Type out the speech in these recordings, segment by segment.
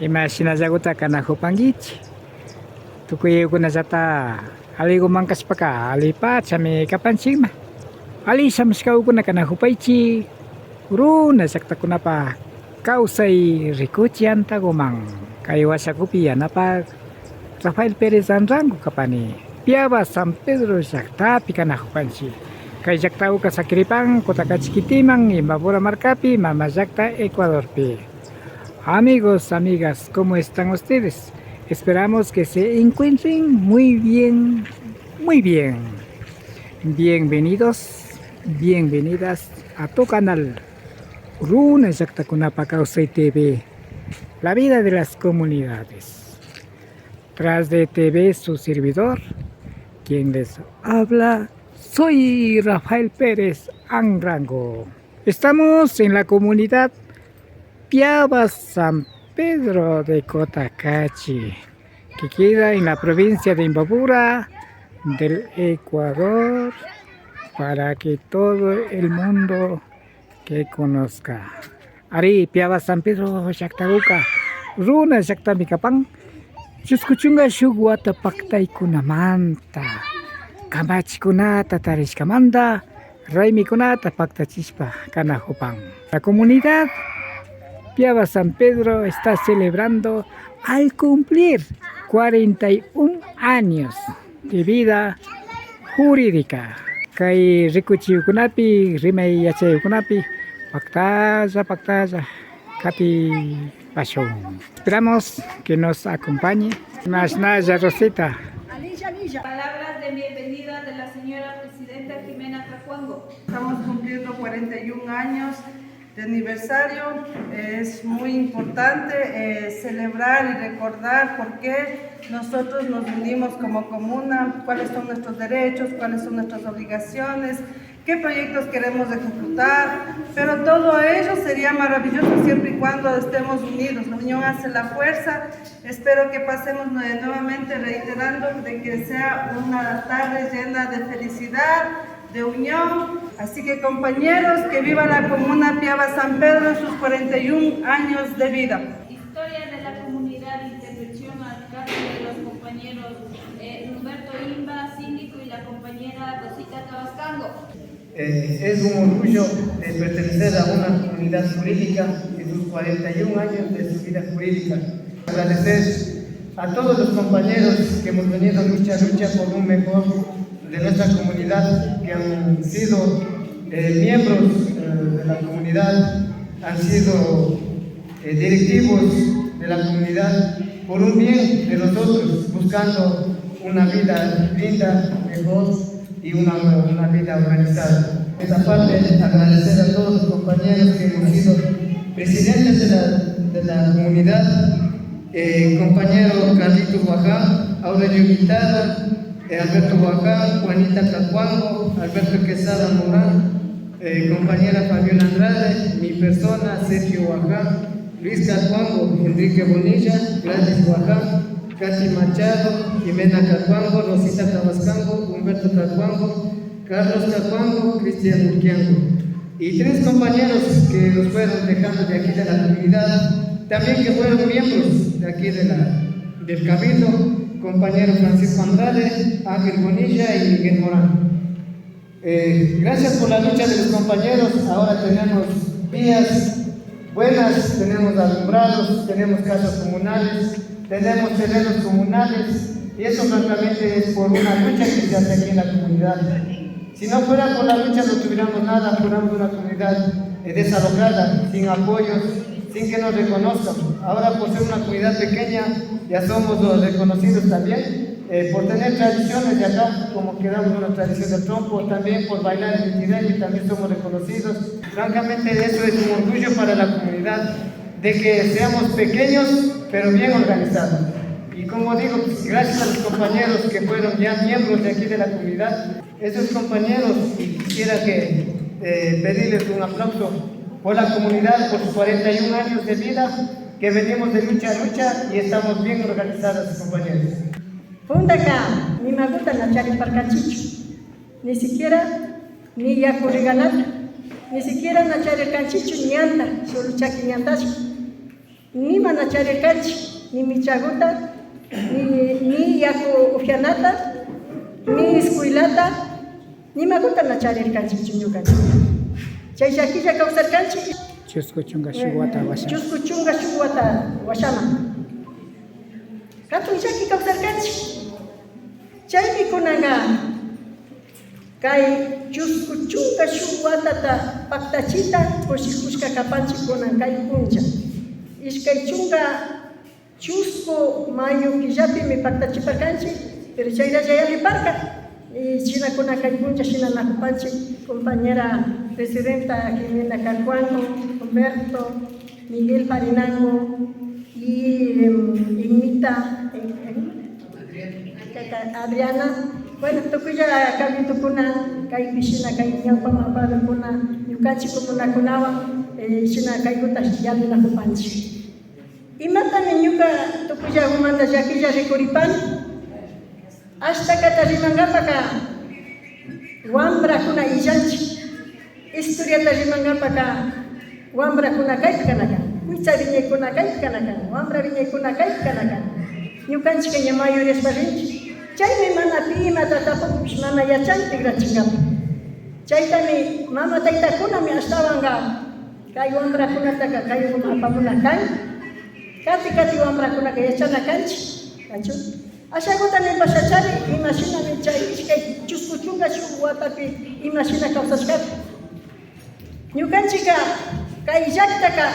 Imaginazaguta kanahupangichi. Tukuyukunallata alligumankaspaka allipachami kapanchikma. Allishamashkawkuna kanahupaychi runa llaqtakunapa kawsay rikuchi antagoman kay washakupi yanapak Rafael Pérez Anrango kapani Piaba San Pedro llaqtapi kanahupanchik. Kay llaqtawqa Sacripan Kutaqa Chiquitiman Imbabura markapi mama llaqta Ecuadorpi. Amigos, amigas, ¿cómo están ustedes? Esperamos que se encuentren muy bien, muy bien. Bienvenidos, bienvenidas a tu canal Runa Llaqtakunapa Kawsay TV, la vida de las comunidades. Tras de TV su servidor, quien les habla, soy Rafael Pérez Anrango. Estamos en la comunidad Piaba San Pedro de Cotacachi, que queda en la provincia de Imbabura del Ecuador, para que todo el mundo que conozca. Ari Piaba San Pedro llaqtakuqa runa llaqtamikapan chuskuchunqa shuk wata paktaykunamanta kamachikunata tarishkamanta raymikunata paktachispa kanahupan. La comunidad Piaba San Pedro está celebrando al cumplir 41 años de vida jurídica. Kay rikuchiykunapi, rimay yachaykunapi, paktalla, kapi pashon. Esperamos que nos acompañe. Más nada, Rosita. Palabras de bienvenida de la señora presidenta Jimena Tracuango. Estamos cumpliendo 41 años de aniversario. Es muy importante celebrar y recordar por qué nosotros nos unimos como comuna, cuáles son nuestros derechos, cuáles son nuestras obligaciones, qué proyectos queremos ejecutar, pero todo ello sería maravilloso siempre y cuando estemos unidos. La unión hace la fuerza. Espero que pasemos nuevamente reiterando de que sea una tarde llena de felicidad, de unión. Así que compañeros, que viva la comuna Piaba San Pedro en sus 41 años de vida. Historia de la comunidad, intervención al caso de los compañeros Humberto Imba, síndico, y la compañera Rosita Tabascango. Es un orgullo pertenecer a una comunidad jurídica en sus 41 años de su vida jurídica. Agradecer a todos los compañeros que hemos venido lucha por un mejor de nuestra comunidad, que han sido miembros de la comunidad, han sido directivos de la comunidad por un bien de nosotros, buscando una vida linda, mejor y una vida organizada. Esta parte, agradecer a todos los compañeros que hemos sido presidentes de la comunidad, compañero Carlitos Guaján, Aurelio Guitarra, Alberto Guaján, Juanita Tracuango, Alberto Quesada Morán, compañera Fabiola Andrade, mi persona, Sergio Guaján, Luis Tracuango, Enrique Bonilla, Gladys Guaján, Katy Machado, Jimena Tracuango, Rosita Tabascango, Humberto Tracuango, Carlos Tracuango, Cristian Urquiango. Y tres compañeros que nos fueron dejando de aquí de la comunidad, también que fueron miembros de aquí del Cabildo, compañero Francisco Andrade, Ángel Bonilla y Miguel Morán. Gracias por la lucha de los compañeros. Ahora tenemos vías buenas, tenemos alumbrados, tenemos casas comunales, tenemos terrenos comunales, y eso francamente es por una lucha que se hace aquí en la comunidad. Si no fuera por la lucha no tuviéramos nada, fuéramos una comunidad desalojada, sin apoyos, sin que nos reconozcan. Ahora, por ser una comunidad pequeña, ya somos los reconocidos también, por tener tradiciones de acá, como quedamos una tradición del trompo, también por bailar en el tirel, también somos reconocidos. Francamente, eso es un orgullo para la comunidad, de que seamos pequeños, pero bien organizados. Y como digo, pues, gracias a los compañeros que fueron ya miembros de aquí de la comunidad, esos compañeros, y quisiera pedirles un aplauso por la comunidad, por sus 41 años de vida, que venimos de lucha a lucha y estamos bien organizados, compañeros. Fundaka, ni me gusta nachari parcachicho, ni siquiera ni yacuriganat, ni siquiera nachari canchicho ni anta, solo chaki ni antacho. ni mana charirkanchik, ni michaguta, ni yaku ujianata, ni escuelata, ni maguta na charirkanchik ñukanchik. Chay llakilla kawsarkanchik. Chusku chunga shuwata washama. Chusku chunga shuwata washama. Katun llaki kawsarkanchik. Chaymi kunanga kay chusku chunga shuwatata paktachita kushikushka kapanchik kunan kay puncha. Ishkay chunga chusku mayu killapi mi paktachiparkanchik, pero chayralla yaliparka. Y china kuna kay puncha shina nakupanchik compañera presidenta Jimena Calcuango, Humberto, Miguel Parinango y Ignita Adriana. Bueno, tukuya kami tukuna kay piscina kay nyang pamapado kuna yukachi kumuna kunawa shina kay gutas yali nakupanchik. Imata ninyuka tukuya humanda yakilla recoripan hasta katarimangapaka wambra kuna illanchik historia tarimangapaka wambra kuna kaypkanaka kuicha viñay kuna kaypkanaka wambra viñay kuna kaypkanaka ñukanchik ña mayores parinchik chaymi mana pima tatapupish mana yachanchik tigrachinkapi chaytami mama taytakunami ashtawanga kay wambrakunataka kay apamuna kan kati wambrakunaka yachana kanchik kachu ashaguta ni pasachari imashina ni chay ishkay chusku chunga shuwatapi imashina kawsashkapi ñukanchika kay llaktaka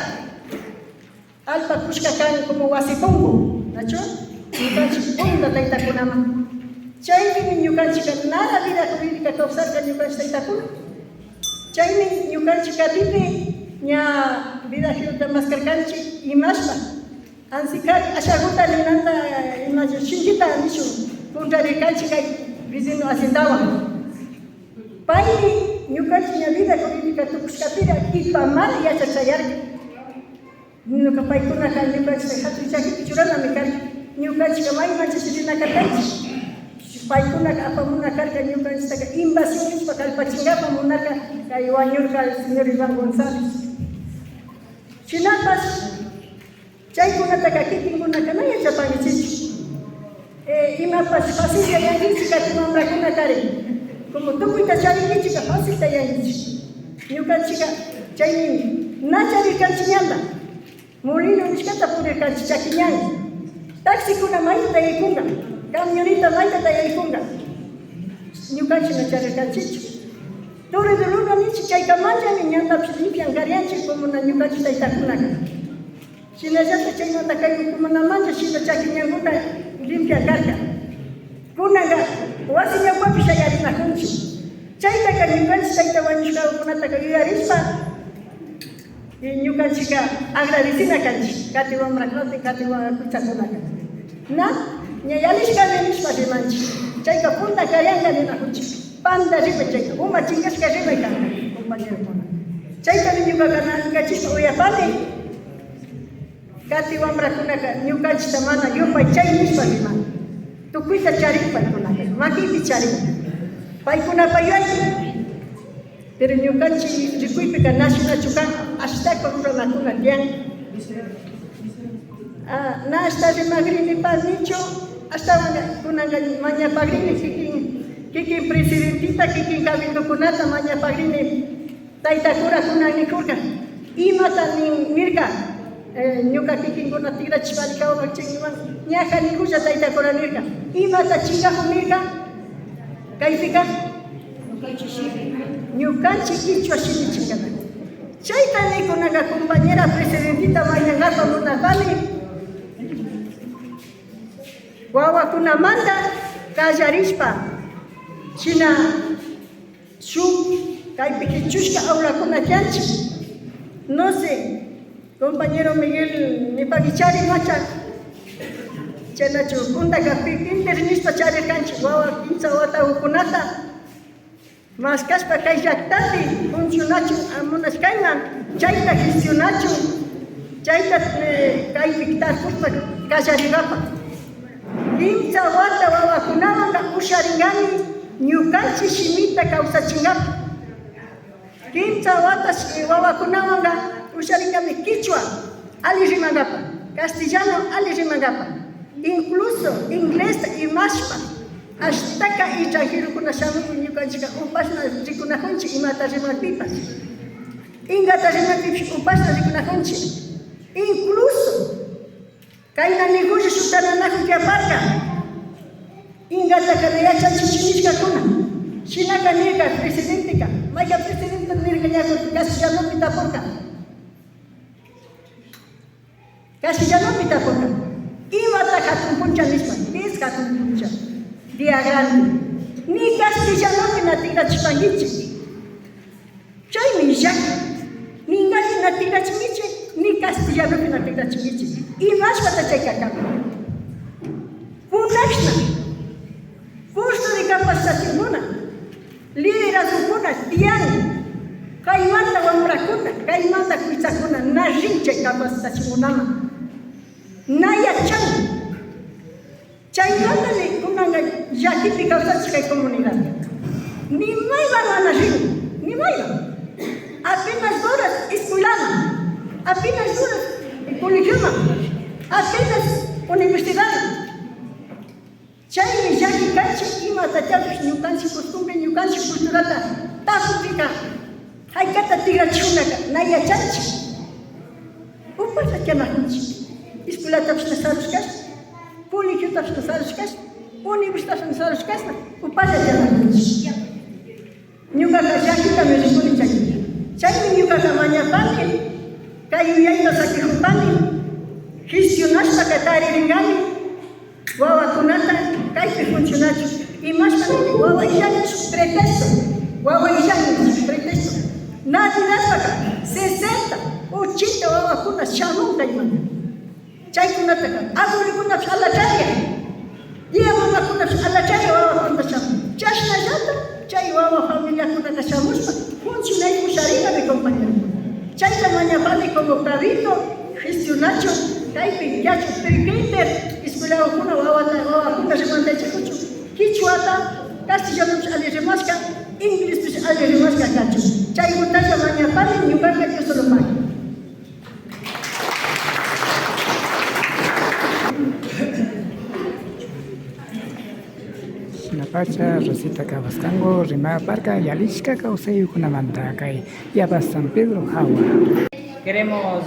alpa kushka kan como wasipungu nachu ñukanchik punda taytakunaman chaymi ñukanchika nada vida jurídica kawsarka ñukanchik taytakuna chaymi ñukanchika pipi ña vida jurídica maskarkanchik imashpa ansikari ashaguta linanta imayo shinjita nishu contrarikanchik kay vecino haciendawan paymi ñukanchik ña vida jurídica tukushkapira ipamal yachachayarka ñuka paykunaka ñukanchik hatun chakipi churanami karka ñukanchika maymanchik rinakakanchik paykunaka apamuna karka ñukanchik invasión nishpa kallpachinkapan munarka kay wañurka el señor Iván González shinapas chaykunataka kikinkunaka na yachapanchik imapas facilta yankichik kati wambrakuna kari como tukuyta charinkichika facilta yankichik ñukanchika chaymi na charirkanchik ñanta molino nishkata purirkanchik chakiñani taxikuna maytata yaykunga camioneta maytata yaykunga ñukanchik na charirkanchikchu turiduluna nichik chaykamachami ñantapish limpian karyanchik como na ñukanchik taytakunaka shinallata chaymanta kay kumanamanta shina chakiñankuta limpia karka kunaqa wasi ñawpapish ayarinakunchik chaytaka ñukanchik chayta wañushkakunataka yuyarishpa ñukanchika agradecina kanchik kati wambrakunata kati kuchakunaka na ña yalishkami nishpa rimanchik chayka punta karyanka ninakunchik panda ripay chayka uma chinkashka ripay kanka compañerokuna chaytami ñukaqa nankachishpa uyapani kati wambrakunaka ñukanchikta mana yupay chay nishpa rimani tukuyta charin paykunaka makipi charin paykunapa yuyaypi pero ñukanchik rikuypika nashinachu kan ashtaka ruranakuna tiyan na ashta rimagrini panichu ashtawan kunanga mañapagrini kikin presidentita kikin cabildokunata mañapagrini taytakura nikurka imata nirka ñuka kikinkuna tigrachishparikawan chaywan ñaja nikulla taytakura nirka imata chingaju nirka kaypika ñukanchik kichwa shimi chingana chayta nikunaka compañera presidentita mañangapa munapani wawakunamanta kallarishpa china shuk kaypi kichushka aulakuna tiyanchik no sé compañero Miguel nipakichari macha chaynachu puntaka pipinter nishpa charirkanchik wawa 15 watahukunata maskashpa kay llaktapi funcionachu munashkayman chayta gestionachu chayta kaypi tarpushpa kallarirapa 15 wata wawakunamanka usharingani ñukanchik shimita kawsachinkapi 15 wata wawakunamanka usharingami kichwa ali rimangapa, castellano ali rimangapa, incluso inglés y mashpa, hasta que extranjero con shamu ñukanchika upashna rikunahunchi imata rimapipas, ingata rimapipas upashna rikunahunchi, incluso kaina negocio sutananaku que aparca, ingata kanayachan chichinishka kuna, shinaka nega presidente ka, maya presidente nega ya con castellano pita porca. Castellano pita porca. Imata katun puncha misma, es katun puncha. Dia grande. Ni castellano pina tira chipangichi. Chay mi jak. Ni ngali na tira chimichi, ni castellano pina tira chimichi. Y más pata checa cama. Punachna. Curso de capacitación una. Liderazgo kuna tiang. Kaimanda wamrakuna, kaimanda kuitakuna, na rinche capacitación una. Naya chan. Chaymanda le kunanga yakiti causachika comunidad. Ni maiva na rin, ni maiva. Apenas horas escuelama, apenas horas colegioma, apenas universidad. Chay yaki kanchi ima tatapish ñukanchi costumbre ñukanchi culturata tajupika haykata tigrachunaka naya chanchi upasa kyanahunchi escuelatapish nasarushkash colegiotapish nasarushkash universidad nasarushkash upasa kyanahunchi ñukaka llakitami rikuni chaymi chaymi ñukaka mañapani kay uyayta sakijupani gestionashpa tariringani wawakunata kaypi funcionachu y más también wawayllanchik pretexto navidadpaka 60, 80 wawakuna shamunta imanta chaykunataka abuelikunapish alachaya dia mamakunapish alachaya wawakunata shamun chashnallata chay wawa familiakunata shamushpa funcionaykusharina mi compañero chayta mañapani como pravito gestionacho kaypi yachu perkenter escuelawakuna wawakuna rimantachikunchu quichuata castellanopish ali rimasqa inglespish ali rimasqa kachu chaykutalla mañapani ñuqaqa Diosolopani. Sinapacha Rosita Cabascango, Rimada Parca, Yalishka, Causeyukunamanta, Kay, Yabas San Pedro, Jawa. Queremos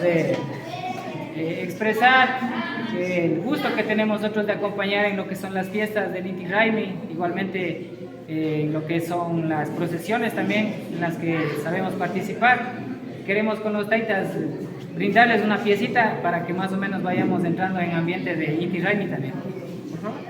expresar el gusto que tenemos nosotros de acompañar en lo que son las fiestas del Inti Raymi, igualmente en lo que son las procesiones también en las que sabemos participar. Queremos con los taitas brindarles una piecita para que más o menos vayamos entrando en ambiente de Inti Raymi también. Por favor.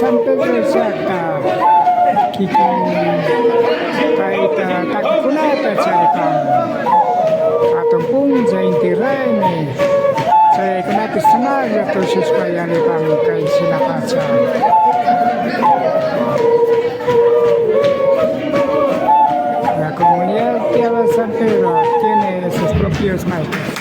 San Pedro Saka Kiki Kaita Takukunata Charipan Atong Punja Inti Raymi Saya kenati sengaja khusus kaya Pang kay Sinapacha. La comunidad Piaba San Pedro tiene sus propios maestros.